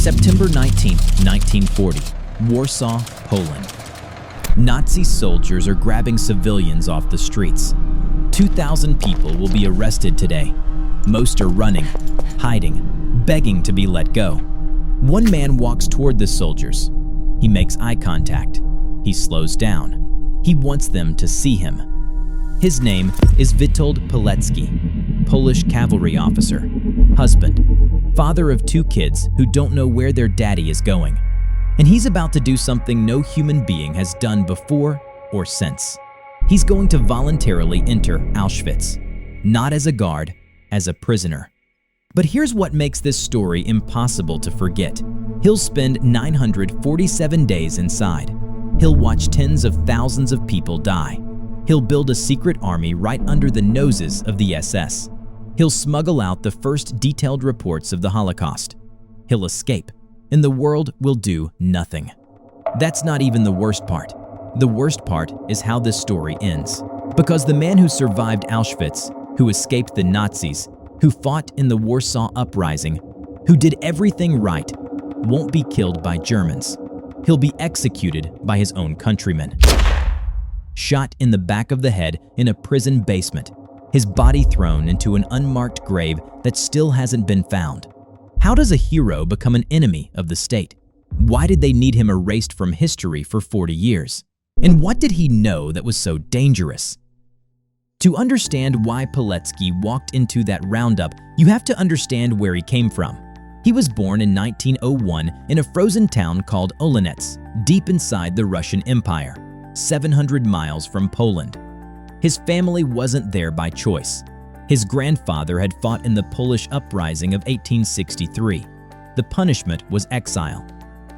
September 19, 1940, Warsaw, Poland. Nazi soldiers are grabbing civilians off the streets. 2,000 people will be arrested today. Most are running, hiding, begging to be let go. One man walks toward the soldiers. He makes eye contact. He slows down. He wants them to see him. His name is Witold Pilecki, Polish cavalry officer, husband, father of 2 kids who don't know where their daddy is going. And he's about to do something no human being has done before or since. He's going to voluntarily enter Auschwitz, not as a guard, as a prisoner. But here's what makes this story impossible to forget. He'll spend 947 days inside. He'll watch tens of thousands of people die. He'll build a secret army right under the noses of the SS. He'll smuggle out the first detailed reports of the Holocaust. He'll escape, and the world will do nothing. That's not even the worst part. The worst part is how this story ends. Because the man who survived Auschwitz, who escaped the Nazis, who fought in the Warsaw Uprising, who did everything right, won't be killed by Germans. He'll be executed by his own countrymen. Shot in the back of the head in a prison basement, his body thrown into an unmarked grave that still hasn't been found. How does a hero become an enemy of the state? Why did they need him erased from history for 40 years? And what did he know that was so dangerous? To understand why Pilecki walked into that roundup, you have to understand where he came from. He was born in 1901 in a frozen town called Oleniec, deep inside the Russian Empire, 700 miles from Poland. His family wasn't there by choice. His grandfather had fought in the Polish Uprising of 1863. The punishment was exile.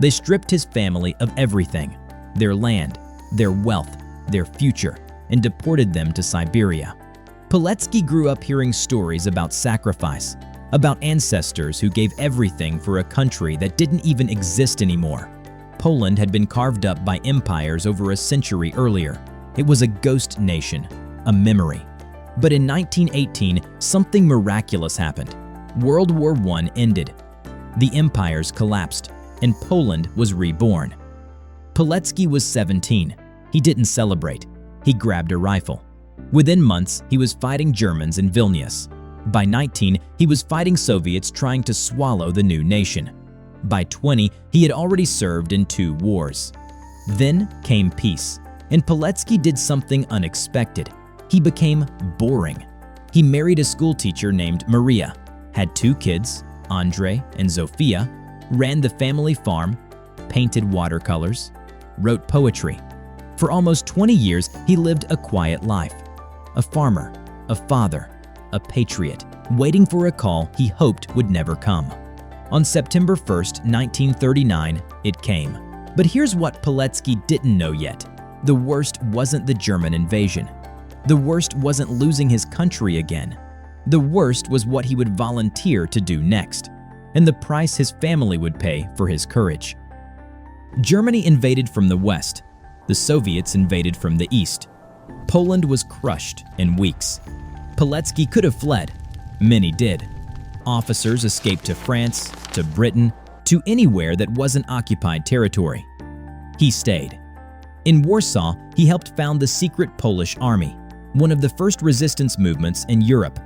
They stripped his family of everything, their land, their wealth, their future, and deported them to Siberia. Pilecki grew up hearing stories about sacrifice, about ancestors who gave everything for a country that didn't even exist anymore. Poland had been carved up by empires over a century earlier. It was a ghost nation, a memory. But in 1918, something miraculous happened. World War I ended. The empires collapsed, and Poland was reborn. Pilecki was 17. He didn't celebrate. He grabbed a rifle. Within months, he was fighting Germans in Vilnius. By 19, he was fighting Soviets trying to swallow the new nation. By 20, he had already served in 2 wars. Then came peace, and Pilecki did something unexpected. He became boring. He married a schoolteacher named Maria, had 2 kids, Andre and Zofia, ran the family farm, painted watercolors, wrote poetry. For almost 20 years, he lived a quiet life. A farmer, a father, a patriot, waiting for a call he hoped would never come. On September 1st, 1939, it came. But here's what Pilecki didn't know yet. The worst wasn't the German invasion. The worst wasn't losing his country again. The worst was what he would volunteer to do next, and the price his family would pay for his courage. Germany invaded from the west. The Soviets invaded from the east. Poland was crushed in weeks. Pilecki could have fled. Many did. Officers escaped to France, to Britain, to anywhere that wasn't occupied territory. He stayed. In Warsaw, he helped found the secret Polish army, one of the first resistance movements in Europe.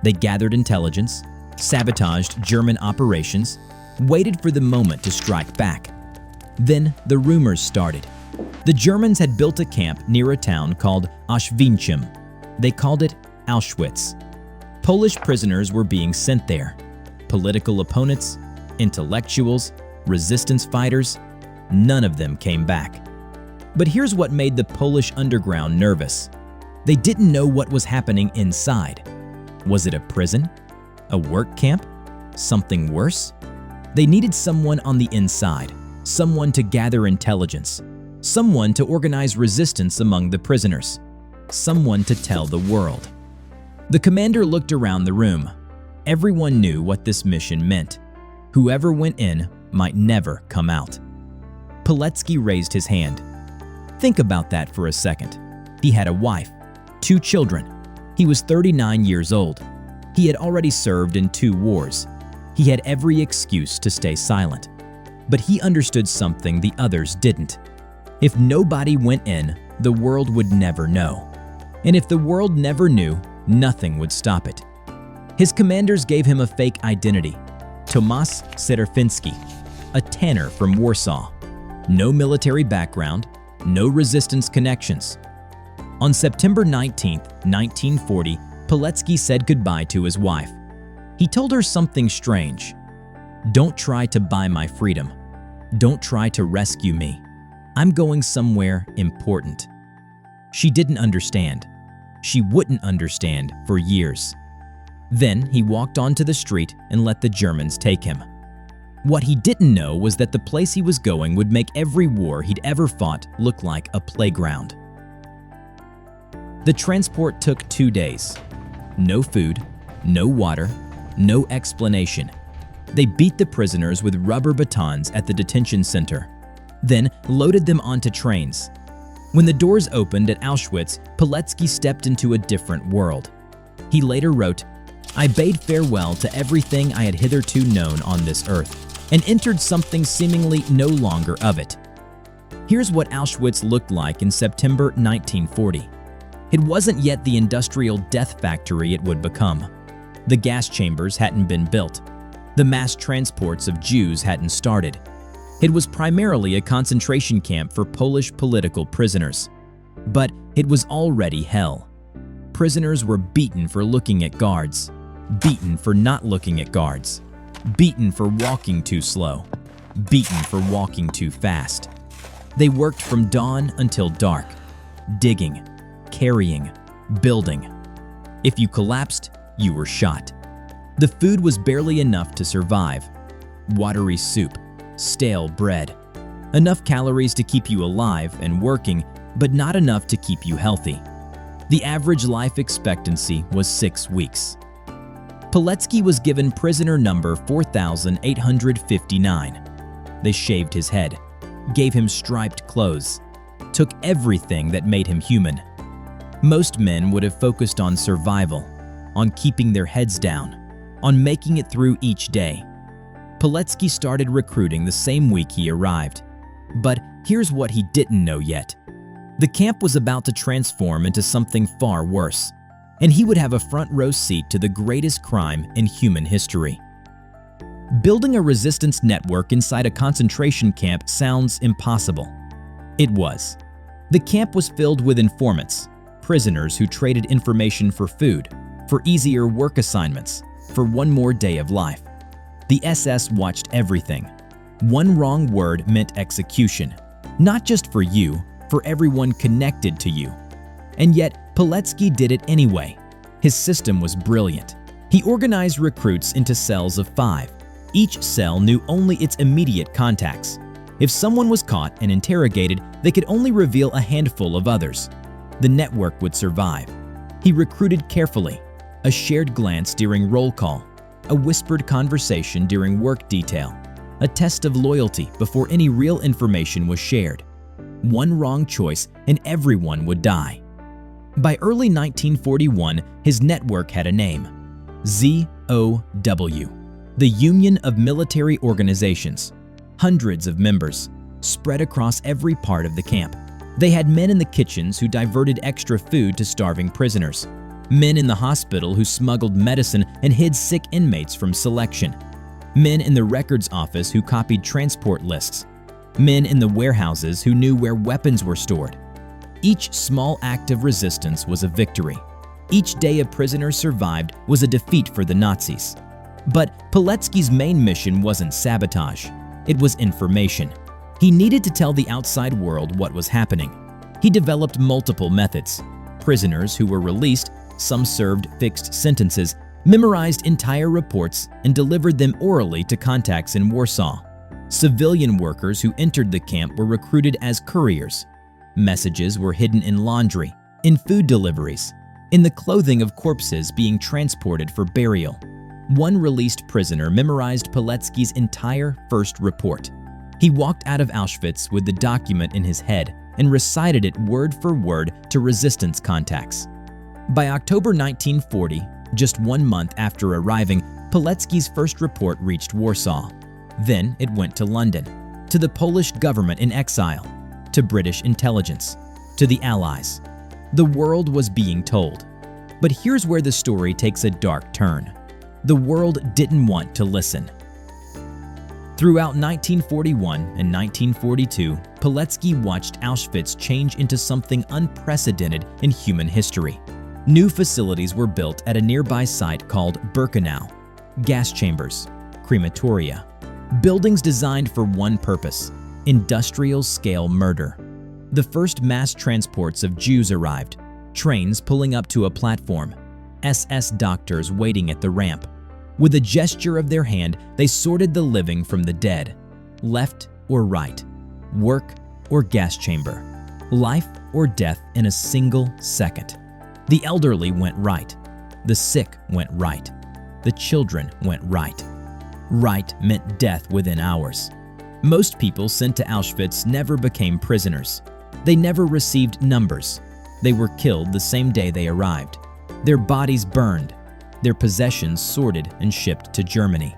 They gathered intelligence, sabotaged German operations, waited for the moment to strike back. Then the rumors started. The Germans had built a camp near a town called Auschwitz. They called it Auschwitz. Polish prisoners were being sent there. Political opponents, intellectuals, resistance fighters, none of them came back. But here's what made the Polish underground nervous. They didn't know what was happening inside. Was it a prison? A work camp? Something worse? They needed someone on the inside, someone to gather intelligence, someone to organize resistance among the prisoners, someone to tell the world. The commander looked around the room. Everyone knew what this mission meant. Whoever went in might never come out. Pilecki raised his hand. Think about that for a second. He had a wife, 2 children. He was 39 years old. He had already served in 2 wars. He had every excuse to stay silent. But he understood something the others didn't. If nobody went in, the world would never know. And if the world never knew, nothing would stop it. His commanders gave him a fake identity, Tomasz Serafinski, a tanner from Warsaw. No military background, no resistance connections. On September 19, 1940, Pilecki said goodbye to his wife. He told her something strange. "Don't try to buy my freedom. Don't try to rescue me. I'm going somewhere important." She didn't understand. She wouldn't understand for years. Then he walked onto the street and let the Germans take him. What he didn't know was that the place he was going would make every war he'd ever fought look like a playground. The transport took 2 days. No food, no water, no explanation. They beat the prisoners with rubber batons at the detention center, then loaded them onto trains. When the doors opened at Auschwitz, Pilecki stepped into a different world. He later wrote, "I bade farewell to everything I had hitherto known on this earth, and entered something seemingly no longer of it." Here's what Auschwitz looked like in September 1940. It wasn't yet the industrial death factory it would become. The gas chambers hadn't been built. The mass transports of Jews hadn't started. It was primarily a concentration camp for Polish political prisoners. But it was already hell. Prisoners were beaten for looking at guards, beaten for not looking at guards, beaten for walking too slow, beaten for walking too fast. They worked from dawn until dark, digging, carrying, building. If you collapsed, you were shot. The food was barely enough to survive. Watery soup, stale bread. Enough calories to keep you alive and working, but not enough to keep you healthy. The average life expectancy was 6 weeks. Pilecki was given prisoner number 4,859. They shaved his head, gave him striped clothes, took everything that made him human. Most men would have focused on survival, on keeping their heads down, on making it through each day. Pilecki started recruiting the same week he arrived. But here's what he didn't know yet. The camp was about to transform into something far worse, and he would have a front row seat to the greatest crime in human history. Building a resistance network inside a concentration camp sounds impossible. It was. The camp was filled with informants, prisoners who traded information for food, for easier work assignments, for one more day of life. The SS watched everything. One wrong word meant execution, not just for you, for everyone connected to you. And yet, Pilecki did it anyway. His system was brilliant. He organized recruits into cells of 5. Each cell knew only its immediate contacts. If someone was caught and interrogated, they could only reveal a handful of others. The network would survive. He recruited carefully. A shared glance during roll call, a whispered conversation during work detail, a test of loyalty before any real information was shared. One wrong choice and everyone would die. By early 1941, his network had a name: ZOW, the Union of Military Organizations. Hundreds of members, spread across every part of the camp. They had men in the kitchens who diverted extra food to starving prisoners, men in the hospital who smuggled medicine and hid sick inmates from selection, men in the records office who copied transport lists, men in the warehouses who knew where weapons were stored. Each small act of resistance was a victory. Each day a prisoner survived was a defeat for the Nazis. But Pilecki's main mission wasn't sabotage. It was information. He needed to tell the outside world what was happening. He developed multiple methods. Prisoners who were released, some served fixed sentences, memorized entire reports and delivered them orally to contacts in Warsaw. Civilian workers who entered the camp were recruited as couriers. Messages were hidden in laundry, in food deliveries, in the clothing of corpses being transported for burial. One released prisoner memorized Pilecki's entire first report. He walked out of Auschwitz with the document in his head and recited it word for word to resistance contacts. By October 1940, just 1 month after arriving, Pilecki's first report reached Warsaw. Then it went to London, to the Polish government in exile, to British intelligence, to the Allies. The world was being told. But here's where the story takes a dark turn. The world didn't want to listen. Throughout 1941 and 1942, Pilecki watched Auschwitz change into something unprecedented in human history. New facilities were built at a nearby site called Birkenau, gas chambers, crematoria, buildings designed for one purpose: industrial-scale murder. The first mass transports of Jews arrived, trains pulling up to a platform, SS doctors waiting at the ramp. With a gesture of their hand, they sorted the living from the dead, left or right, work or gas chamber, life or death in a single second. The elderly went right, the sick went right, the children went right. Right meant death within hours. Most people sent to Auschwitz never became prisoners. They never received numbers. They were killed the same day they arrived. Their bodies burned, their possessions sorted and shipped to Germany.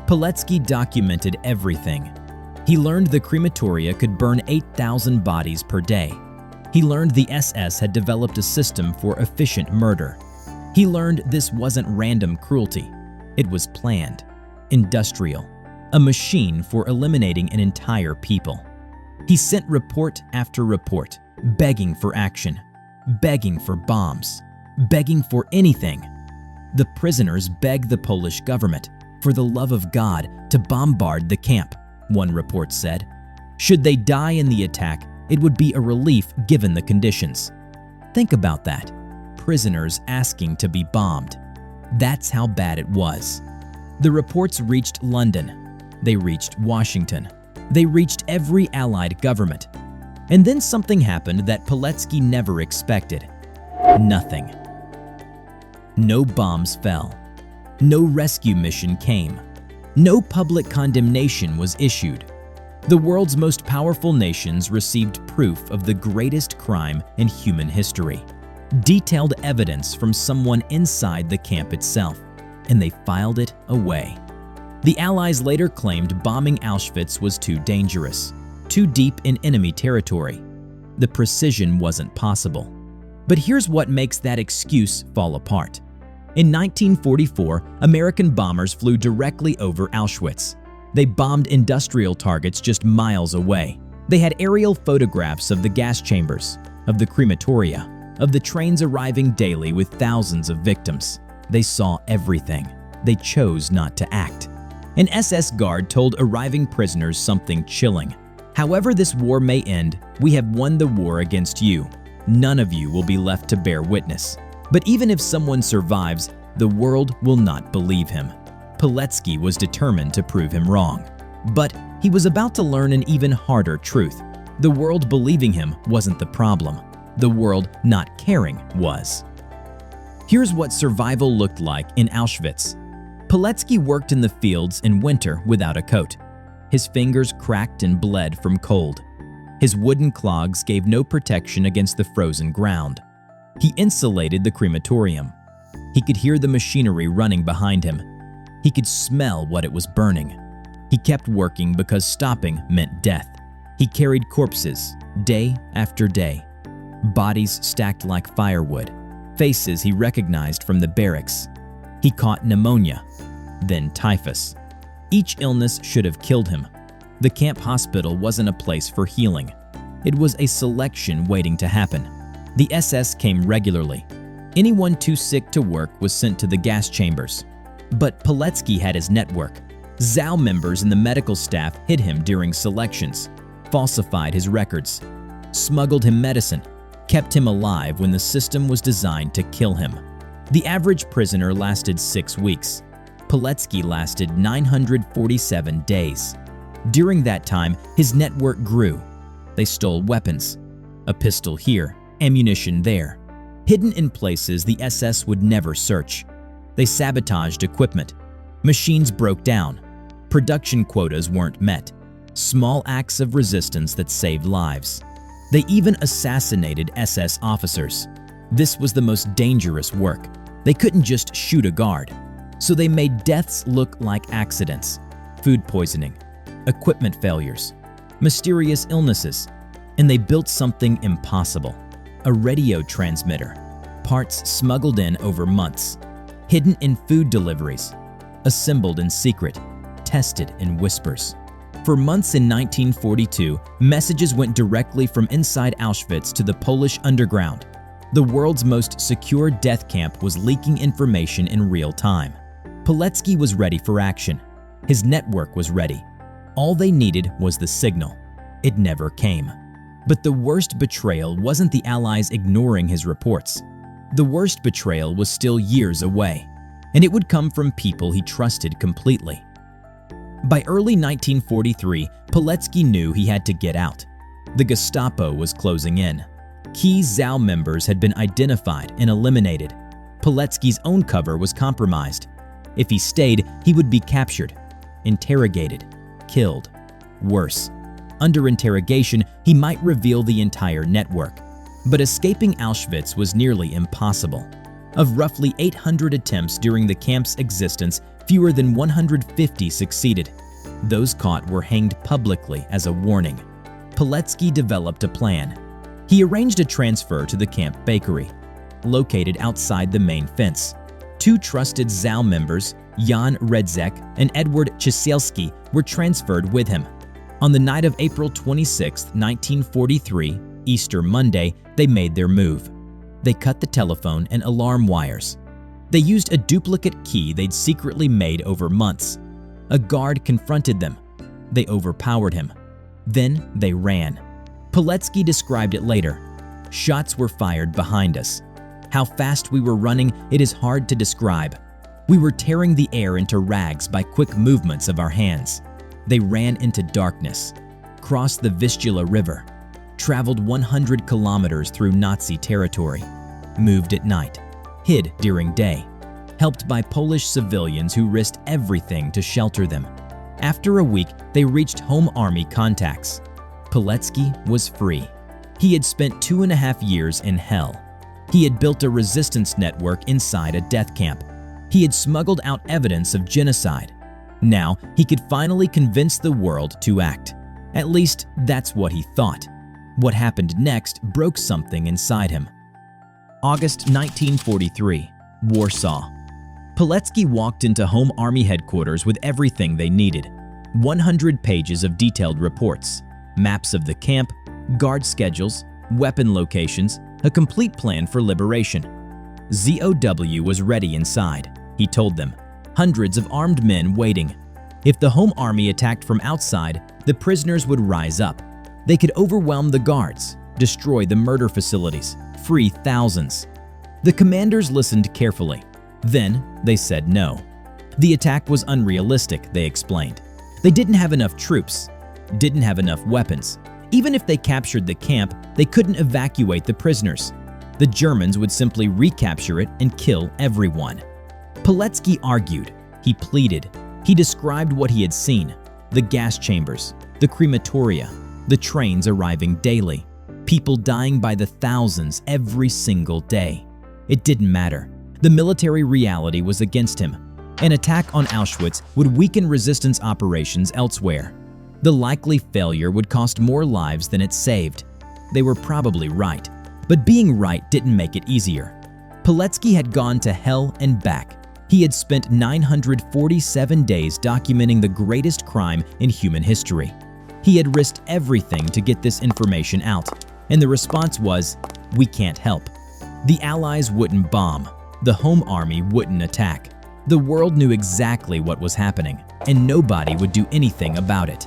Pilecki documented everything. He learned the crematoria could burn 8,000 bodies per day. He learned the SS had developed a system for efficient murder. He learned this wasn't random cruelty. It was planned, industrial, a machine for eliminating an entire people. He sent report after report, begging for action, begging for bombs, begging for anything. The prisoners begged the Polish government, for the love of God, to bombard the camp, one report said. Should they die in the attack, it would be a relief given the conditions. Think about that. Prisoners asking to be bombed. That's how bad it was. The reports reached London. They reached Washington. They reached every Allied government. And then something happened that Pilecki never expected. Nothing. No bombs fell. No rescue mission came. No public condemnation was issued. The world's most powerful nations received proof of the greatest crime in human history. Detailed evidence from someone inside the camp itself, and they filed it away. The Allies later claimed bombing Auschwitz was too dangerous, too deep in enemy territory. The precision wasn't possible. But here's what makes that excuse fall apart. In 1944, American bombers flew directly over Auschwitz. They bombed industrial targets just miles away. They had aerial photographs of the gas chambers, of the crematoria, of the trains arriving daily with thousands of victims. They saw everything. They chose not to act. An SS guard told arriving prisoners something chilling. However this war may end, we have won the war against you. None of you will be left to bear witness. But even if someone survives, the world will not believe him. Pilecki was determined to prove him wrong. But he was about to learn an even harder truth. The world believing him wasn't the problem. The world not caring was. Here's what survival looked like in Auschwitz. Pilecki worked in the fields in winter without a coat. His fingers cracked and bled from cold. His wooden clogs gave no protection against the frozen ground. He insulated the crematorium. He could hear the machinery running behind him. He could smell what it was burning. He kept working because stopping meant death. He carried corpses day after day, bodies stacked like firewood, faces he recognized from the barracks. He caught pneumonia, then typhus. Each illness should have killed him. The camp hospital wasn't a place for healing. It was a selection waiting to happen. The SS came regularly. Anyone too sick to work was sent to the gas chambers. But Pilecki had his network. ZOW members in the medical staff hid him during selections, falsified his records, smuggled him medicine, kept him alive when the system was designed to kill him. The average prisoner lasted 6 weeks. Pilecki lasted 947 days. During that time, his network grew. They stole weapons, a pistol here, ammunition there, hidden in places the SS would never search. They sabotaged equipment. Machines broke down. Production quotas weren't met. Small acts of resistance that saved lives. They even assassinated SS officers. This was the most dangerous work. They couldn't just shoot a guard. So they made deaths look like accidents, food poisoning, equipment failures, mysterious illnesses, and they built something impossible, a radio transmitter, parts smuggled in over months, hidden in food deliveries, assembled in secret, tested in whispers. For months in 1942, messages went directly from inside Auschwitz to the Polish underground. The world's most secure death camp was leaking information in real time. Pilecki was ready for action. His network was ready. All they needed was the signal. It never came. But the worst betrayal wasn't the Allies ignoring his reports. The worst betrayal was still years away, and it would come from people he trusted completely. By early 1943, Pilecki knew he had to get out. The Gestapo was closing in. Key ZOW members had been identified and eliminated. Pilecki's own cover was compromised. If he stayed, he would be captured, interrogated, killed. Worse, under interrogation, he might reveal the entire network. But escaping Auschwitz was nearly impossible. Of roughly 800 attempts during the camp's existence, fewer than 150 succeeded. Those caught were hanged publicly as a warning. Pilecki developed a plan. He arranged a transfer to the camp bakery, located outside the main fence. Two trusted ZOW members, Jan Redzek and Edward Ciesielski, were transferred with him. On the night of April 26, 1943, Easter Monday, they made their move. They cut the telephone and alarm wires. They used a duplicate key they'd secretly made over months. A guard confronted them. They overpowered him. Then they ran. Pilecki described it later. Shots were fired behind us. How fast we were running, it is hard to describe. We were tearing the air into rags by quick movements of our hands. They ran into darkness, crossed the Vistula River, traveled 100 kilometers through Nazi territory, moved at night, hid during day, helped by Polish civilians who risked everything to shelter them. After a week, they reached Home Army contacts. Pilecki was free. He had spent 2.5 years in hell. He had built a resistance network inside a death camp. He had smuggled out evidence of genocide. Now, he could finally convince the world to act. At least, that's what he thought. What happened next broke something inside him. August 1943, Warsaw. Pilecki walked into Home Army headquarters with everything they needed. 100 pages of detailed reports, maps of the camp, guard schedules, weapon locations, a complete plan for liberation. ZOW was ready inside, he told them. Hundreds of armed men waiting. If the Home Army attacked from outside, the prisoners would rise up. They could overwhelm the guards, destroy the murder facilities, free thousands. The commanders listened carefully. Then they said no. The attack was unrealistic, they explained. They didn't have enough troops, didn't have enough weapons. Even if they captured the camp, they couldn't evacuate the prisoners. The Germans would simply recapture it and kill everyone. Pilecki argued, he pleaded, he described what he had seen, the gas chambers, the crematoria, the trains arriving daily, people dying by the thousands every single day. It didn't matter. The military reality was against him. An attack on Auschwitz would weaken resistance operations elsewhere. The likely failure would cost more lives than it saved. They were probably right, but being right didn't make it easier. Pilecki had gone to hell and back. He had spent 947 days documenting the greatest crime in human history. He had risked everything to get this information out, and the response was, "We can't help." The Allies wouldn't bomb. The Home Army wouldn't attack. The world knew exactly what was happening, and nobody would do anything about it.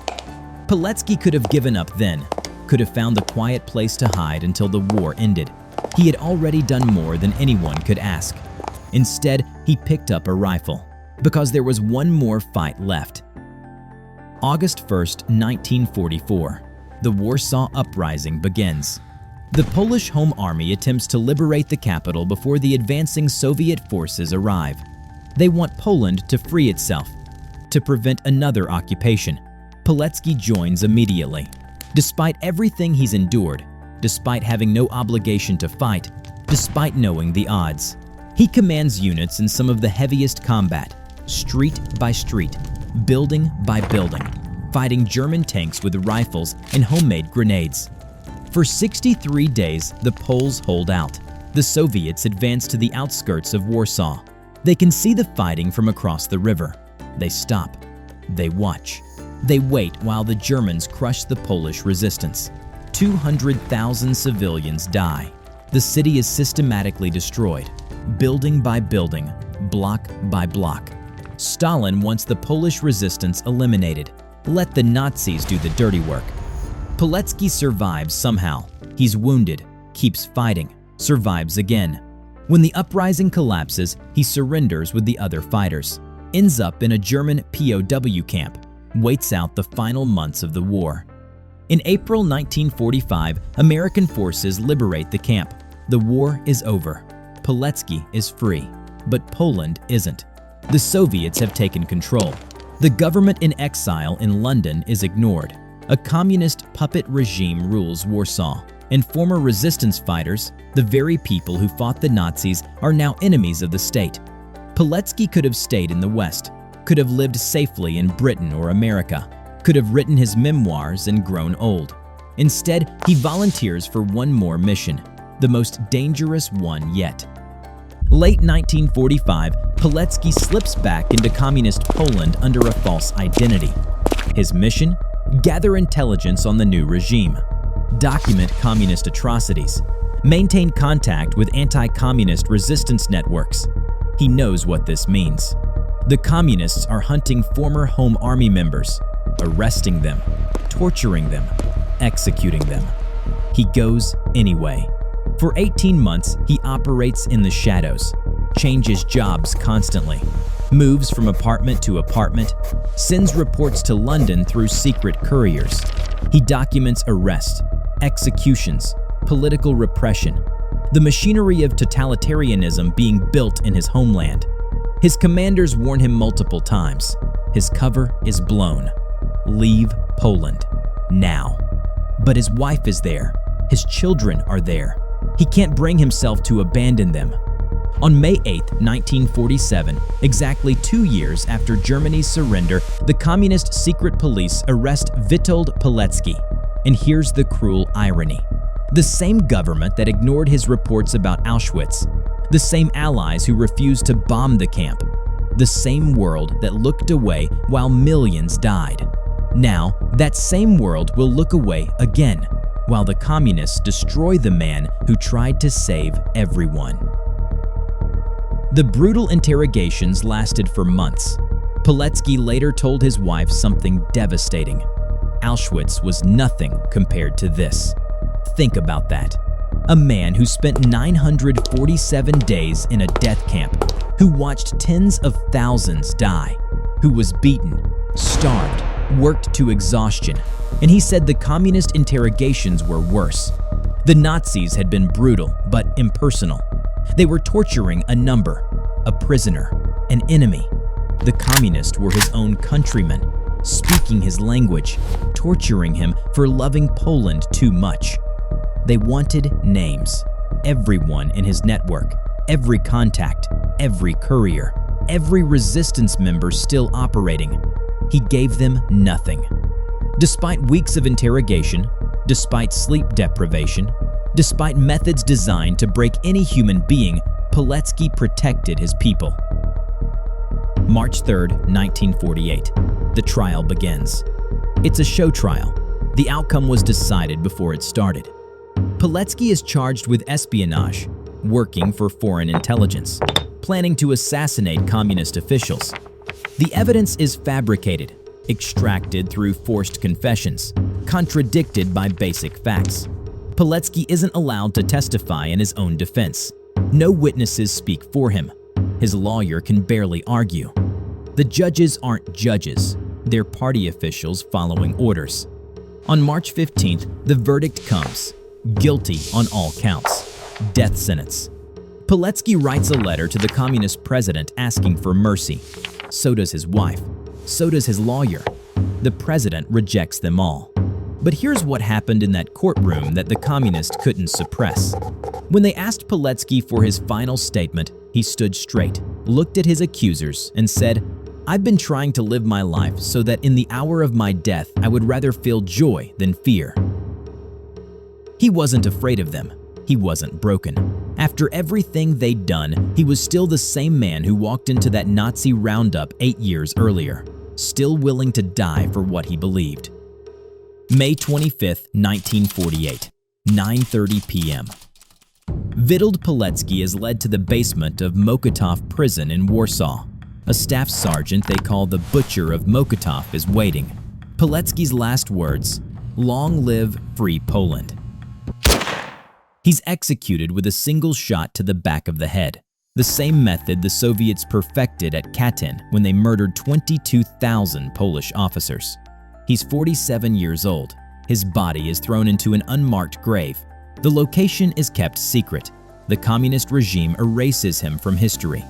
Pilecki could have given up then, could have found a quiet place to hide until the war ended. He had already done more than anyone could ask. Instead, he picked up a rifle, because there was one more fight left. August 1st, 1944, the Warsaw Uprising begins. The Polish Home Army attempts to liberate the capital before the advancing Soviet forces arrive. They want Poland to free itself, to prevent another occupation. Pilecki joins immediately. Despite everything he's endured, despite having no obligation to fight, despite knowing the odds, he commands units in some of the heaviest combat, street by street, building by building, fighting German tanks with rifles and homemade grenades. For 63 days, the Poles hold out. The Soviets advance to the outskirts of Warsaw. They can see the fighting from across the river. They stop. They watch. They wait while the Germans crush the Polish resistance. 200,000 civilians die. The city is systematically destroyed, building by building, block by block. Stalin wants the Polish resistance eliminated. Let the Nazis do the dirty work. Pilecki survives somehow. He's wounded, keeps fighting, survives again. When the uprising collapses, he surrenders with the other fighters, ends up in a German POW camp, waits out the final months of the war. In April 1945, American forces liberate the camp. The war is over. Pilecki is free, but Poland isn't. The Soviets have taken control. The government in exile in London is ignored. A communist puppet regime rules Warsaw, and former resistance fighters, the very people who fought the Nazis, are now enemies of the state. Pilecki could have stayed in the West, could have lived safely in Britain or America, could have written his memoirs and grown old. Instead, he volunteers for one more mission, the most dangerous one yet. Late 1945, Pilecki slips back into communist Poland under a false identity. His mission? Gather intelligence on the new regime, document communist atrocities, maintain contact with anti-communist resistance networks. He knows what this means. The communists are hunting former Home Army members, arresting them, torturing them, executing them. He goes anyway. For 18 months, he operates in the shadows, changes jobs constantly, moves from apartment to apartment, sends reports to London through secret couriers. He documents arrests, executions, political repression, the machinery of totalitarianism being built in his homeland. His commanders warn him multiple times. His cover is blown. Leave Poland, now. But his wife is there. His children are there. He can't bring himself to abandon them. On May 8, 1947, exactly 2 years after Germany's surrender, the communist secret police arrest Witold Pilecki. And here's the cruel irony. The same government that ignored his reports about Auschwitz, the same allies who refused to bomb the camp, the same world that looked away while millions died. Now, that same world will look away again, while the communists destroy the man who tried to save everyone. The brutal interrogations lasted for months. Pilecki later told his wife something devastating. Auschwitz was nothing compared to this. Think about that. A man who spent 947 days in a death camp, who watched tens of thousands die, who was beaten, starved, worked to exhaustion, and he said the communist interrogations were worse. The Nazis had been brutal but impersonal. They were torturing a number, a prisoner, an enemy. The communists were his own countrymen, speaking his language, torturing him for loving Poland too much. They wanted names, everyone in his network, every contact, every courier, every resistance member still operating. He gave them nothing. Despite weeks of interrogation, despite sleep deprivation, despite methods designed to break any human being, Pilecki protected his people. March 3, 1948. The trial begins. It's a show trial. The outcome was decided before it started. Pilecki is charged with espionage, working for foreign intelligence, planning to assassinate communist officials. The evidence is fabricated, extracted through forced confessions, contradicted by basic facts. Pilecki isn't allowed to testify in his own defense. No witnesses speak for him. His lawyer can barely argue. The judges aren't judges. They're party officials following orders. On March 15th, the verdict comes. Guilty on all counts. Death sentence. Pilecki writes a letter to the communist president asking for mercy. So does his wife. So does his lawyer. The president rejects them all. But here's what happened in that courtroom that the communists couldn't suppress. When they asked Pilecki for his final statement, he stood straight, looked at his accusers, and said, I've been trying to live my life so that in the hour of my death, I would rather feel joy than fear. He wasn't afraid of them. He wasn't broken. After everything they'd done, he was still the same man who walked into that Nazi roundup 8 years earlier, still willing to die for what he believed. May 25, 1948, 9:30 p.m. Witold Pilecki is led to the basement of Mokotów prison in Warsaw. A staff sergeant they call the Butcher of Mokotów is waiting. Pilecki's last words, "Long live free Poland." He's executed with a single shot to the back of the head, the same method the Soviets perfected at Katyn when they murdered 22,000 Polish officers. He's 47 years old. His body is thrown into an unmarked grave. The location is kept secret. The communist regime erases him from history.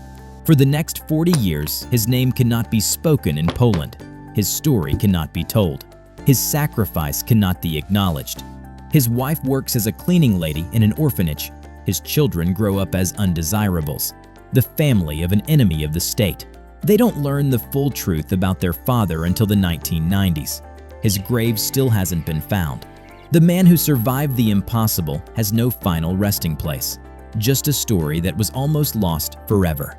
For the next 40 years, his name cannot be spoken in Poland. His story cannot be told. His sacrifice cannot be acknowledged. His wife works as a cleaning lady in an orphanage. His children grow up as undesirables, the family of an enemy of the state. They don't learn the full truth about their father until the 1990s. His grave still hasn't been found. The man who survived the impossible has no final resting place, just a story that was almost lost forever.